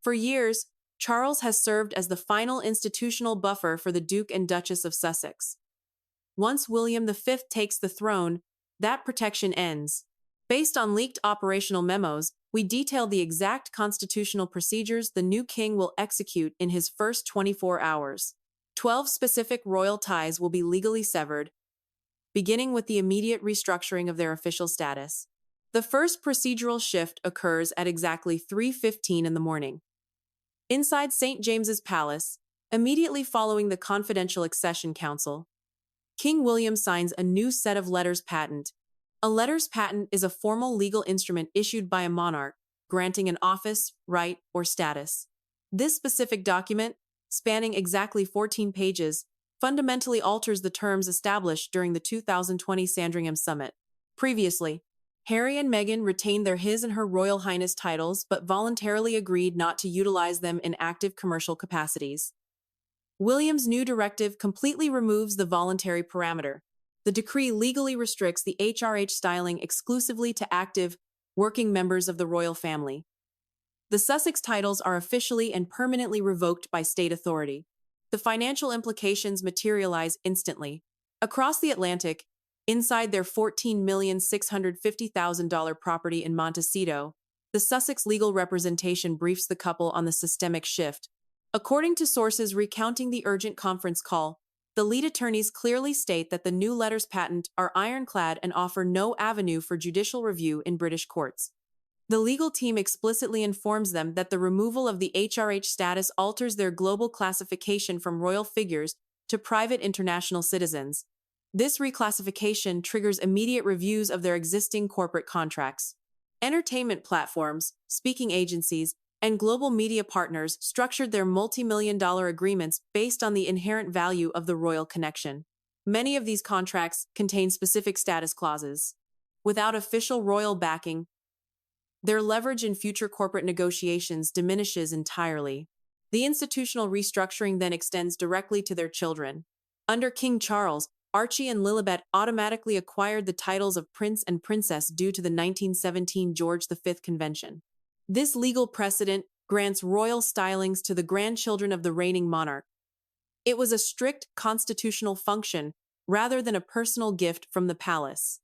For years, Charles has served as the final institutional buffer for the Duke and Duchess of Sussex. Once William V takes the throne, that protection ends. Based on leaked operational memos, we detail the exact constitutional procedures the new king will execute in his first 24 hours. 12 specific royal ties will be legally severed, beginning with the immediate restructuring of their official status. The first procedural shift occurs at exactly 3:15 in the morning. Inside St. James's Palace, immediately following the Confidential Accession Council, King William signs a new set of letters patent. A letters patent is a formal legal instrument issued by a monarch, granting an office, right, or status. This specific document, spanning exactly 14 pages, fundamentally alters the terms established during the 2020 Sandringham Summit. Previously, Harry and Meghan retained their His and Her Royal Highness titles but voluntarily agreed not to utilize them in active commercial capacities. William's new directive completely removes the voluntary parameter. The decree legally restricts the HRH styling exclusively to active, working members of the royal family. The Sussex titles are officially and permanently revoked by state authority. The financial implications materialize instantly. Across the Atlantic, inside their $14,650,000 property in Montecito, the Sussex legal representation briefs the couple on the systemic shift. According to sources recounting the urgent conference call, the lead attorneys clearly state that the new letters patent are ironclad and offer no avenue for judicial review in British courts. The legal team explicitly informs them that the removal of the HRH status alters their global classification from royal figures to private international citizens. This reclassification triggers immediate reviews of their existing corporate contracts. Entertainment platforms, speaking agencies, and global media partners structured their multi-million-dollar agreements based on the inherent value of the royal connection. Many of these contracts contain specific status clauses. Without official royal backing, their leverage in future corporate negotiations diminishes entirely. The institutional restructuring then extends directly to their children. Under King Charles, Archie and Lilibet automatically acquired the titles of Prince and Princess due to the 1917 George V Convention. This legal precedent grants royal stylings to the grandchildren of the reigning monarch. It was a strict constitutional function rather than a personal gift from the palace.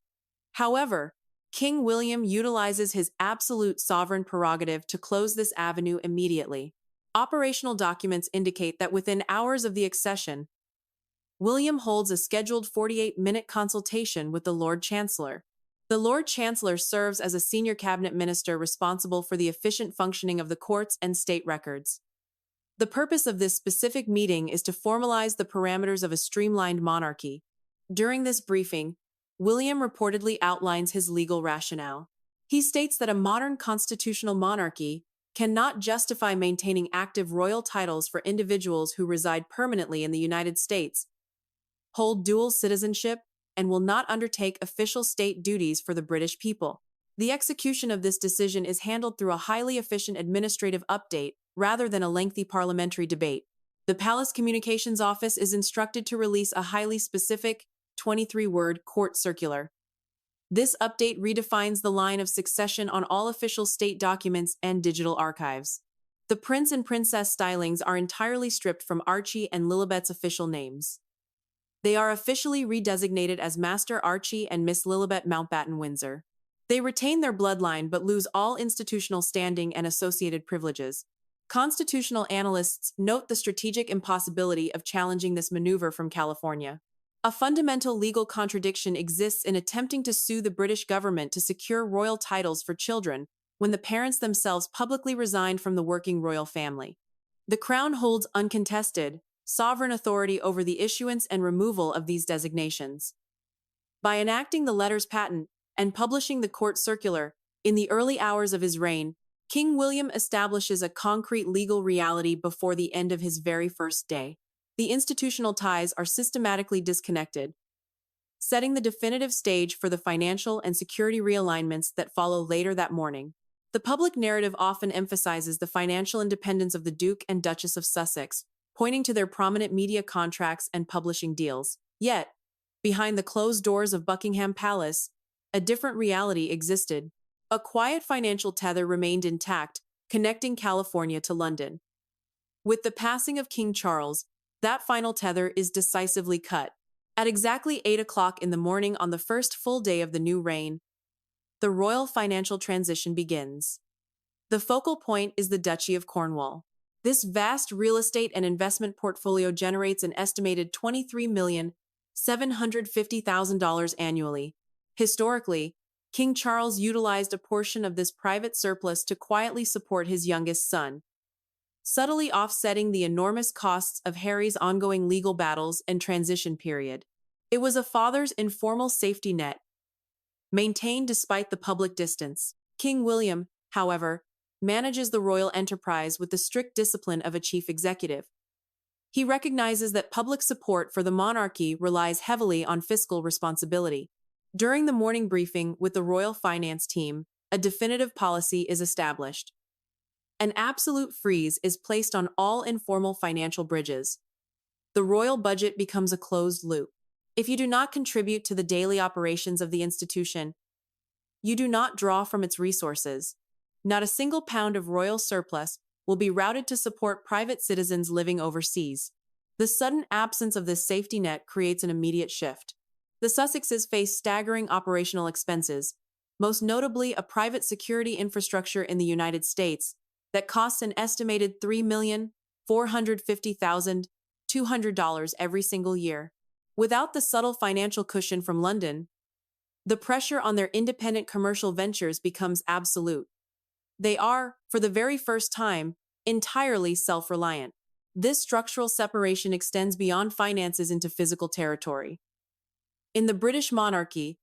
However, King William utilizes his absolute sovereign prerogative to close this avenue immediately. Operational documents indicate that within hours of the accession, William holds a scheduled 48-minute consultation with the Lord Chancellor. The Lord Chancellor serves as a senior cabinet minister responsible for the efficient functioning of the courts and state records. The purpose of this specific meeting is to formalize the parameters of a streamlined monarchy. During this briefing, William reportedly outlines his legal rationale. He states that a modern constitutional monarchy cannot justify maintaining active royal titles for individuals who reside permanently in the United States, hold dual citizenship, and will not undertake official state duties for the British people. The execution of this decision is handled through a highly efficient administrative update rather than a lengthy parliamentary debate. The Palace Communications Office is instructed to release a highly specific, 23-word court circular. This update redefines the line of succession on all official state documents and digital archives. The Prince and Princess stylings are entirely stripped from Archie and Lilibet's official names. They are officially redesignated as Master Archie and Miss Lilibet Mountbatten Windsor. They retain their bloodline but lose all institutional standing and associated privileges. Constitutional analysts note the strategic impossibility of challenging this maneuver from California. A fundamental legal contradiction exists in attempting to sue the British government to secure royal titles for children when the parents themselves publicly resigned from the working royal family. The Crown holds uncontested, sovereign authority over the issuance and removal of these designations. By enacting the letters patent and publishing the court circular in the early hours of his reign, King William establishes a concrete legal reality before the end of his very first day. The institutional ties are systematically disconnected, setting the definitive stage for the financial and security realignments that follow later that morning. The public narrative often emphasizes the financial independence of the Duke and Duchess of Sussex, pointing to their prominent media contracts and publishing deals. Yet, behind the closed doors of Buckingham Palace, a different reality existed. A quiet financial tether remained intact, connecting California to London. With the passing of King Charles, that final tether is decisively cut. At exactly 8 o'clock in the morning on the first full day of the new reign, the royal financial transition begins. The focal point is the Duchy of Cornwall. This vast real estate and investment portfolio generates an estimated $23,750,000 annually. Historically, King Charles utilized a portion of this private surplus to quietly support his youngest son, subtly offsetting the enormous costs of Harry's ongoing legal battles and transition period. It was a father's informal safety net, maintained despite the public distance. King William, however, manages the royal enterprise with the strict discipline of a chief executive. He recognizes that public support for the monarchy relies heavily on fiscal responsibility. During the morning briefing with the royal finance team, a definitive policy is established. An absolute freeze is placed on all informal financial bridges. The royal budget becomes a closed loop. If you do not contribute to the daily operations of the institution, you do not draw from its resources. Not a single pound of royal surplus will be routed to support private citizens living overseas. The sudden absence of this safety net creates an immediate shift. The Sussexes face staggering operational expenses, most notably a private security infrastructure in the United States that costs an estimated $3,450,200 every single year. Without the subtle financial cushion from London, the pressure on their independent commercial ventures becomes absolute. They are, for the very first time, entirely self-reliant. This structural separation extends beyond finances into physical territory. In the British monarchy,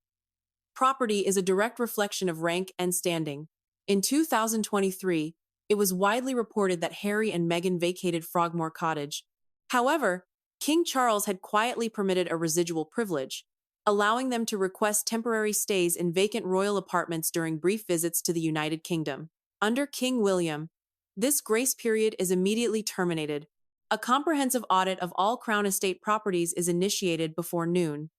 property is a direct reflection of rank and standing. In 2023, it was widely reported that Harry and Meghan vacated Frogmore Cottage. However, King Charles had quietly permitted a residual privilege, allowing them to request temporary stays in vacant royal apartments during brief visits to the United Kingdom. Under King William, this grace period is immediately terminated. A comprehensive audit of all Crown Estate properties is initiated before noon.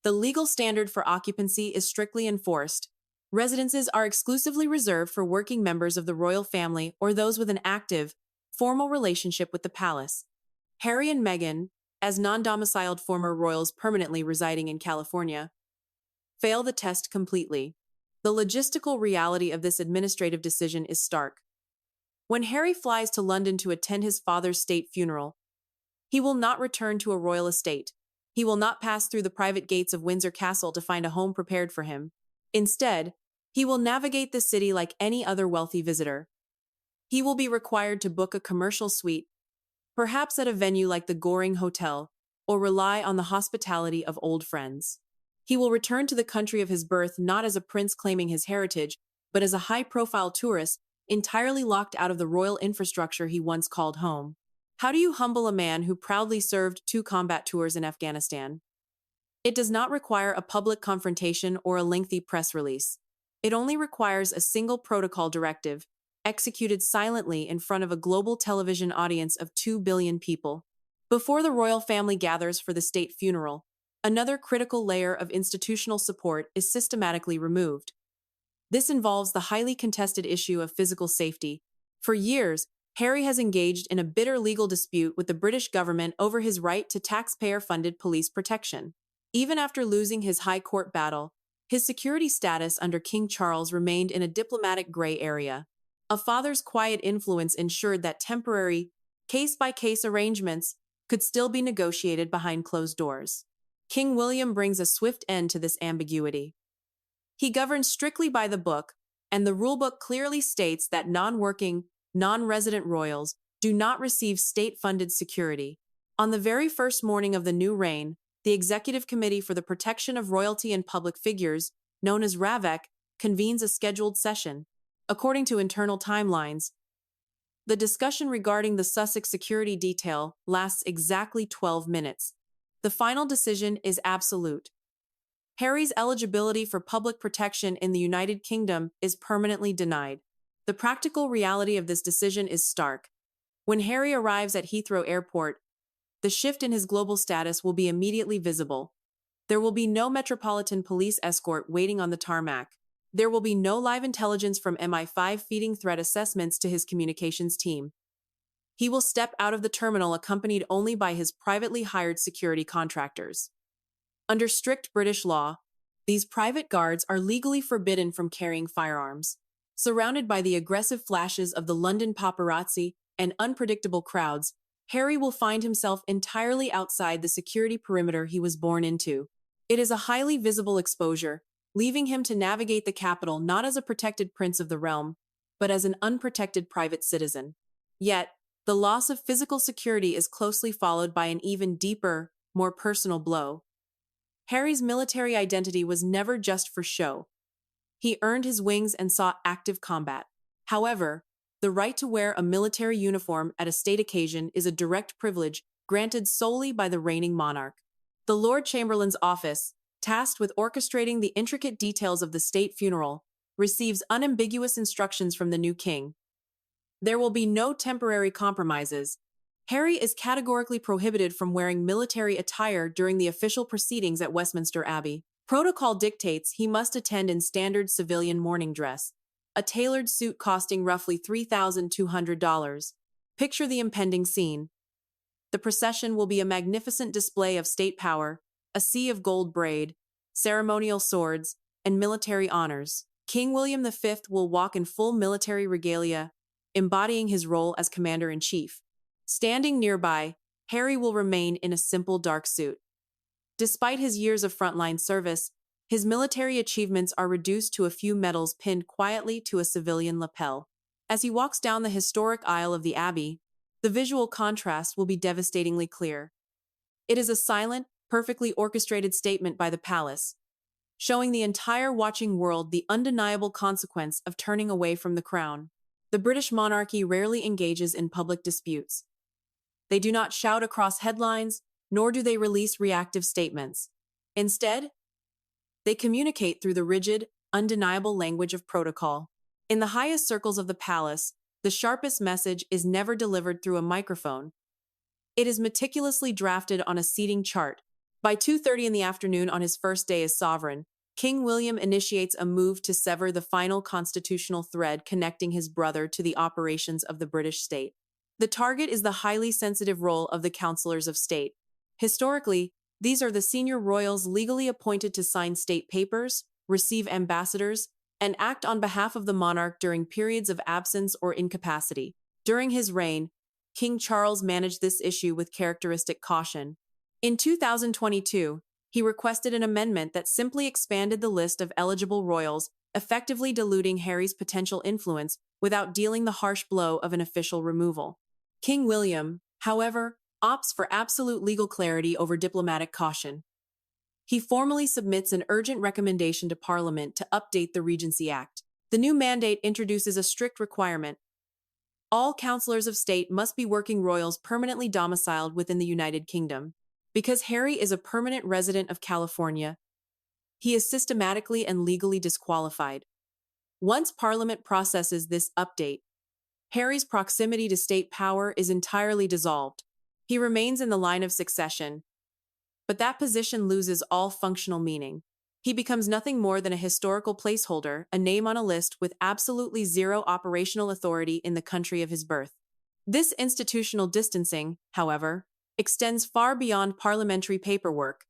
The legal standard for occupancy is strictly enforced. Residences are exclusively reserved for working members of the royal family or those with an active, formal relationship with the palace. Harry and Meghan, as non-domiciled former royals permanently residing in California, fail the test completely. The logistical reality of this administrative decision is stark. When Harry flies to London to attend his father's state funeral, he will not return to a royal estate. He will not pass through the private gates of Windsor Castle to find a home prepared for him. Instead, he will navigate the city like any other wealthy visitor. He will be required to book a commercial suite, perhaps at a venue like the Goring Hotel, or rely on the hospitality of old friends. He will return to the country of his birth not as a prince claiming his heritage, but as a high-profile tourist, entirely locked out of the royal infrastructure he once called home. How do you humble a man who proudly served 2 combat tours in Afghanistan? It does not require a public confrontation or a lengthy press release. It only requires a single protocol directive, executed silently in front of a global television audience of 2 billion people. Before the royal family gathers for the state funeral, another critical layer of institutional support is systematically removed. This involves the highly contested issue of physical safety. For years, Harry has engaged in a bitter legal dispute with the British government over his right to taxpayer-funded police protection. Even after losing his high court battle, his security status under King Charles remained in a diplomatic gray area. A father's quiet influence ensured that temporary, case-by-case arrangements could still be negotiated behind closed doors. King William brings a swift end to this ambiguity. He governs strictly by the book, and the rulebook clearly states that non-working, non-resident royals do not receive state-funded security. On the very first morning of the new reign, the Executive Committee for the Protection of Royalty and Public Figures, known as RAVEC, convenes a scheduled session. According to internal timelines, the discussion regarding the Sussex security detail lasts exactly 12 minutes. The final decision is absolute. Harry's eligibility for public protection in the United Kingdom is permanently denied. The practical reality of this decision is stark. When Harry arrives at Heathrow Airport, the shift in his global status will be immediately visible. There will be no metropolitan police escort waiting on the tarmac. There will be no live intelligence from MI5 feeding threat assessments to his communications team. He will step out of the terminal accompanied only by his privately hired security contractors. Under strict British law, these private guards are legally forbidden from carrying firearms. Surrounded by the aggressive flashes of the London paparazzi and unpredictable crowds, Harry will find himself entirely outside the security perimeter he was born into. It is a highly visible exposure, leaving him to navigate the capital not as a protected prince of the realm, but as an unprotected private citizen. Yet, the loss of physical security is closely followed by an even deeper, more personal blow. Harry's military identity was never just for show. He earned his wings and saw active combat. However, the right to wear a military uniform at a state occasion is a direct privilege granted solely by the reigning monarch. The Lord Chamberlain's office, tasked with orchestrating the intricate details of the state funeral, receives unambiguous instructions from the new king. There will be no temporary compromises. Harry is categorically prohibited from wearing military attire during the official proceedings at Westminster Abbey. Protocol dictates he must attend in standard civilian morning dress, a tailored suit costing roughly $3,200. Picture the impending scene. The procession will be a magnificent display of state power, a sea of gold braid, ceremonial swords, and military honors. King William V will walk in full military regalia, embodying his role as commander-in-chief. Standing nearby, Harry will remain in a simple dark suit. Despite his years of frontline service, his military achievements are reduced to a few medals pinned quietly to a civilian lapel. As he walks down the historic aisle of the Abbey, the visual contrast will be devastatingly clear. It is a silent, perfectly orchestrated statement by the palace, showing the entire watching world the undeniable consequence of turning away from the crown. The British monarchy rarely engages in public disputes. They do not shout across headlines, nor do they release reactive statements. Instead, they communicate through the rigid, undeniable language of protocol. In the highest circles of the palace, the sharpest message is never delivered through a microphone. It is meticulously drafted on a seating chart. By 2:30 in the afternoon on his first day as sovereign, King William initiates a move to sever the final constitutional thread connecting his brother to the operations of the British state. The target is the highly sensitive role of the Councillors of State. Historically, these are the senior royals legally appointed to sign state papers, receive ambassadors, and act on behalf of the monarch during periods of absence or incapacity. During his reign, King Charles managed this issue with characteristic caution. In 2022, he requested an amendment that simply expanded the list of eligible royals, effectively diluting Harry's potential influence without dealing the harsh blow of an official removal. King William, however, opts for absolute legal clarity over diplomatic caution. He formally submits an urgent recommendation to Parliament to update the Regency Act. The new mandate introduces a strict requirement. All councillors of state must be working royals permanently domiciled within the United Kingdom. Because Harry is a permanent resident of California, he is systematically and legally disqualified. Once Parliament processes this update, Harry's proximity to state power is entirely dissolved. He remains in the line of succession, but that position loses all functional meaning. He becomes nothing more than a historical placeholder, a name on a list with absolutely zero operational authority in the country of his birth. This institutional distancing, however, extends far beyond parliamentary paperwork.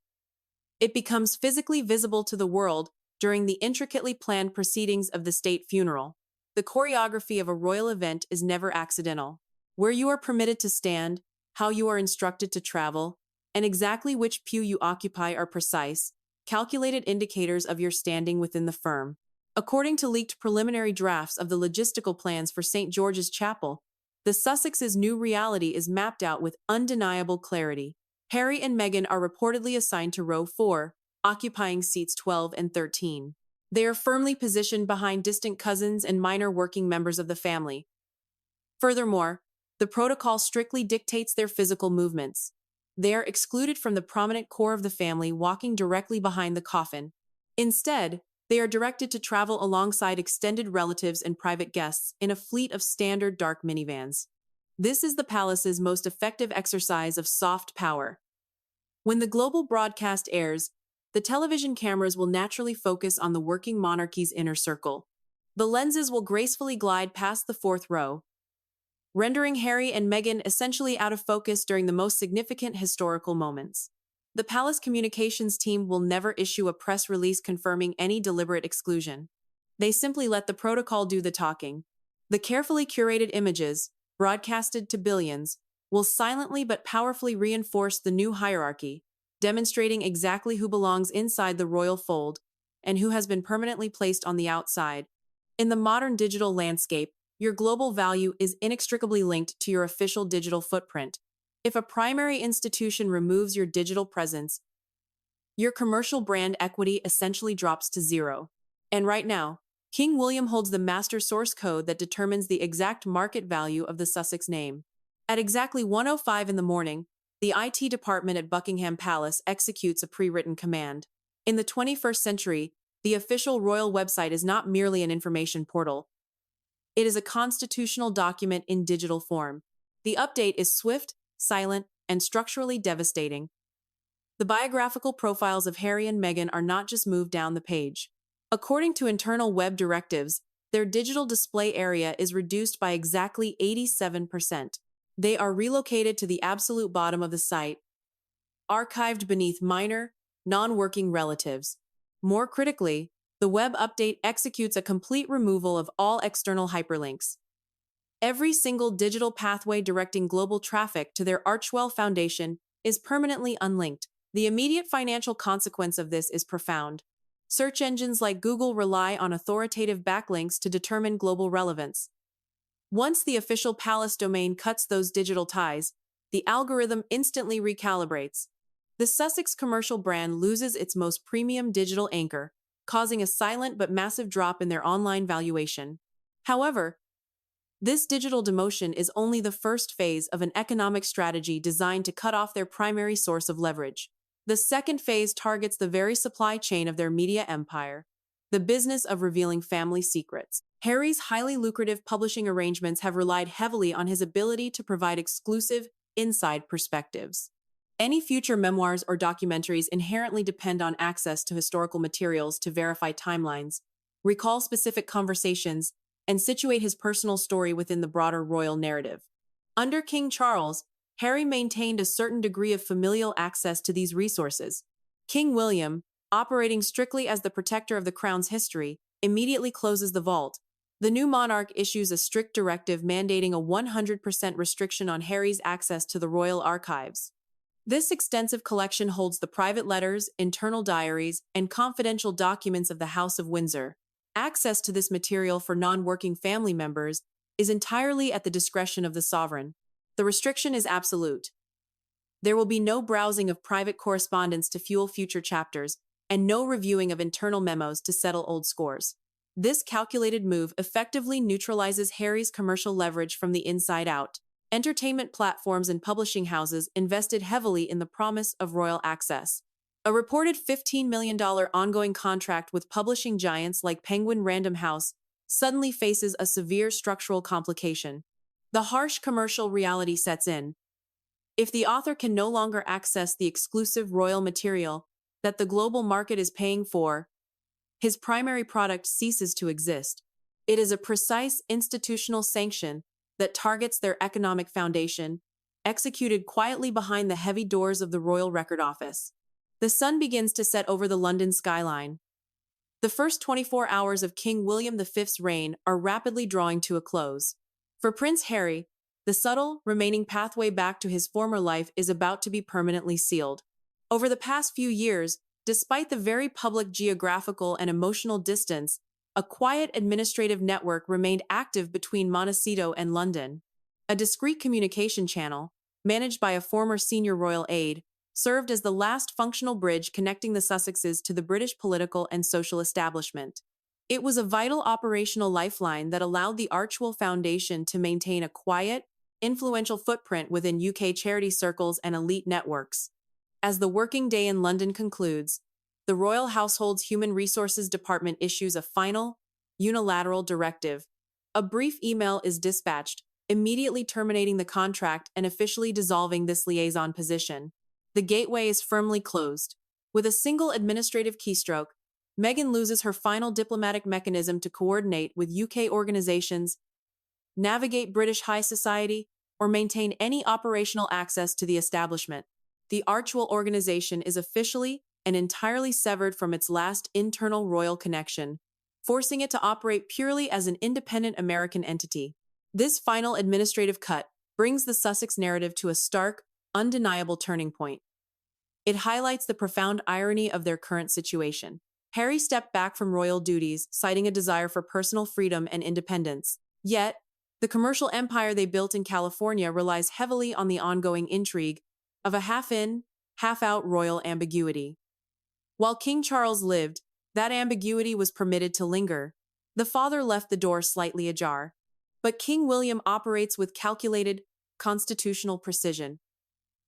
It becomes physically visible to the world during the intricately planned proceedings of the state funeral. The choreography of a royal event is never accidental. Where you are permitted to stand, how you are instructed to travel, and exactly which pew you occupy are precise, calculated indicators of your standing within the firm. According to leaked preliminary drafts of the logistical plans for St. George's Chapel, the Sussexes' new reality is mapped out with undeniable clarity. Harry and Meghan are reportedly assigned to row 4, occupying seats 12 and 13. They are firmly positioned behind distant cousins and minor working members of the family. Furthermore, the protocol strictly dictates their physical movements. They are excluded from the prominent core of the family walking directly behind the coffin. Instead, they are directed to travel alongside extended relatives and private guests in a fleet of standard dark minivans. This is the palace's most effective exercise of soft power. When the global broadcast airs, the television cameras will naturally focus on the working monarchy's inner circle. The lenses will gracefully glide past the fourth row, rendering Harry and Meghan essentially out of focus during the most significant historical moments. The palace communications team will never issue a press release confirming any deliberate exclusion. They simply let the protocol do the talking. The carefully curated images, broadcasted to billions, will silently but powerfully reinforce the new hierarchy, demonstrating exactly who belongs inside the royal fold and who has been permanently placed on the outside. In the modern digital landscape, your global value is inextricably linked to your official digital footprint. If a primary institution removes your digital presence, your commercial brand equity essentially drops to zero. And right now, King William holds the master source code that determines the exact market value of the Sussex name. At exactly 1:05 in the morning, the IT department at Buckingham Palace executes a pre-written command. In the 21st century, the official royal website is not merely an information portal. It is a constitutional document in digital form. The update is swift, silent, and structurally devastating. The biographical profiles of Harry and Meghan are not just moved down the page. According to internal web directives, their digital display area is reduced by exactly 87%. They are relocated to the absolute bottom of the site, archived beneath minor, non-working relatives. More critically, the web update executes a complete removal of all external hyperlinks. Every single digital pathway directing global traffic to their Archwell Foundation is permanently unlinked. The immediate financial consequence of this is profound. Search engines like Google rely on authoritative backlinks to determine global relevance. Once the official palace domain cuts those digital ties, the algorithm instantly recalibrates. The Sussex commercial brand loses its most premium digital anchor, causing a silent but massive drop in their online valuation. However, this digital demotion is only the first phase of an economic strategy designed to cut off their primary source of leverage. The second phase targets the very supply chain of their media empire, the business of revealing family secrets. Harry's highly lucrative publishing arrangements have relied heavily on his ability to provide exclusive, inside perspectives. Any future memoirs or documentaries inherently depend on access to historical materials to verify timelines, recall specific conversations, and situate his personal story within the broader royal narrative. Under King Charles, Harry maintained a certain degree of familial access to these resources. King William, operating strictly as the protector of the crown's history, immediately closes the vault. The new monarch issues a strict directive mandating a 100% restriction on Harry's access to the royal archives. This extensive collection holds the private letters, internal diaries, and confidential documents of the House of Windsor. Access to this material for non-working family members is entirely at the discretion of the sovereign. The restriction is absolute. There will be no browsing of private correspondence to fuel future chapters, and no reviewing of internal memos to settle old scores. This calculated move effectively neutralizes Harry's commercial leverage from the inside out. Entertainment platforms and publishing houses invested heavily in the promise of royal access. A reported $15 million ongoing contract with publishing giants like Penguin Random House suddenly faces a severe structural complication. The harsh commercial reality sets in. If the author can no longer access the exclusive royal material that the global market is paying for, his primary product ceases to exist. It is a precise institutional sanction that targets their economic foundation, executed quietly behind the heavy doors of the Royal Record Office. The sun begins to set over the London skyline. The first 24 hours of King William V's reign are rapidly drawing to a close. For Prince Harry, the subtle, remaining pathway back to his former life is about to be permanently sealed. Over the past few years, despite the very public geographical and emotional distance, a quiet administrative network remained active between Montecito and London. A discreet communication channel, managed by a former senior royal aide, served as the last functional bridge connecting the Sussexes to the British political and social establishment. It was a vital operational lifeline that allowed the Archwell Foundation to maintain a quiet, influential footprint within UK charity circles and elite networks. As the working day in London concludes, the Royal Household's Human Resources Department issues a final, unilateral directive. A brief email is dispatched, immediately terminating the contract and officially dissolving this liaison position. The gateway is firmly closed. With a single administrative keystroke, Meghan loses her final diplomatic mechanism to coordinate with UK organizations, navigate British high society, or maintain any operational access to the establishment. The Archewell organization is officially and entirely severed from its last internal royal connection, forcing it to operate purely as an independent American entity. This final administrative cut brings the Sussex narrative to a stark, undeniable turning point. It highlights the profound irony of their current situation. Harry stepped back from royal duties, citing a desire for personal freedom and independence. Yet, the commercial empire they built in California relies heavily on the ongoing intrigue of a half-in, half-out royal ambiguity. While King Charles lived, that ambiguity was permitted to linger. The father left the door slightly ajar. But King William operates with calculated, constitutional precision.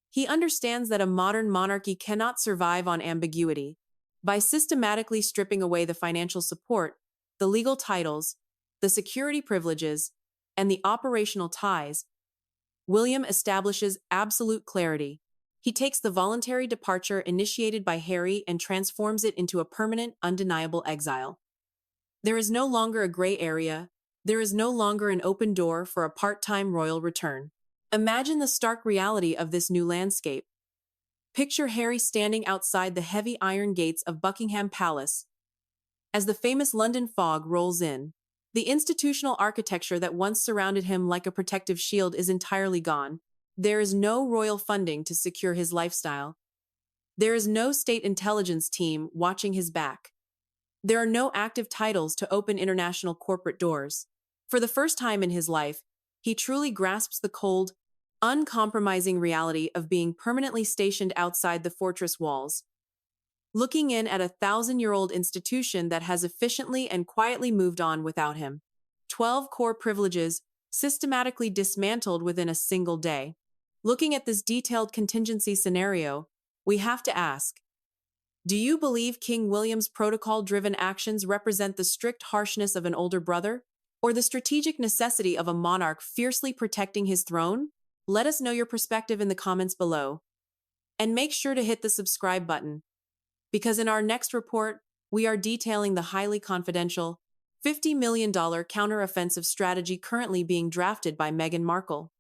He understands that a modern monarchy cannot survive on ambiguity. By systematically stripping away the financial support, the legal titles, the security privileges, and the operational ties, William establishes absolute clarity. He takes the voluntary departure initiated by Harry and transforms it into a permanent, undeniable exile. There is no longer a gray area. There is no longer an open door for a part-time royal return. Imagine the stark reality of this new landscape. Picture Harry standing outside the heavy iron gates of Buckingham Palace. As the famous London fog rolls in, the institutional architecture that once surrounded him like a protective shield is entirely gone. There is no royal funding to secure his lifestyle. There is no state intelligence team watching his back. There are no active titles to open international corporate doors. For the first time in his life, he truly grasps the cold, uncompromising reality of being permanently stationed outside the fortress walls, looking in at a 1,000-year-old institution that has efficiently and quietly moved on without him. 12 core privileges systematically dismantled within a single day. Looking at this detailed contingency scenario, we have to ask, do you believe King William's protocol-driven actions represent the strict harshness of an older brother, or the strategic necessity of a monarch fiercely protecting his throne? Let us know your perspective in the comments below. And make sure to hit the subscribe button, because in our next report, we are detailing the highly confidential $50 million counter-offensive strategy currently being drafted by Meghan Markle.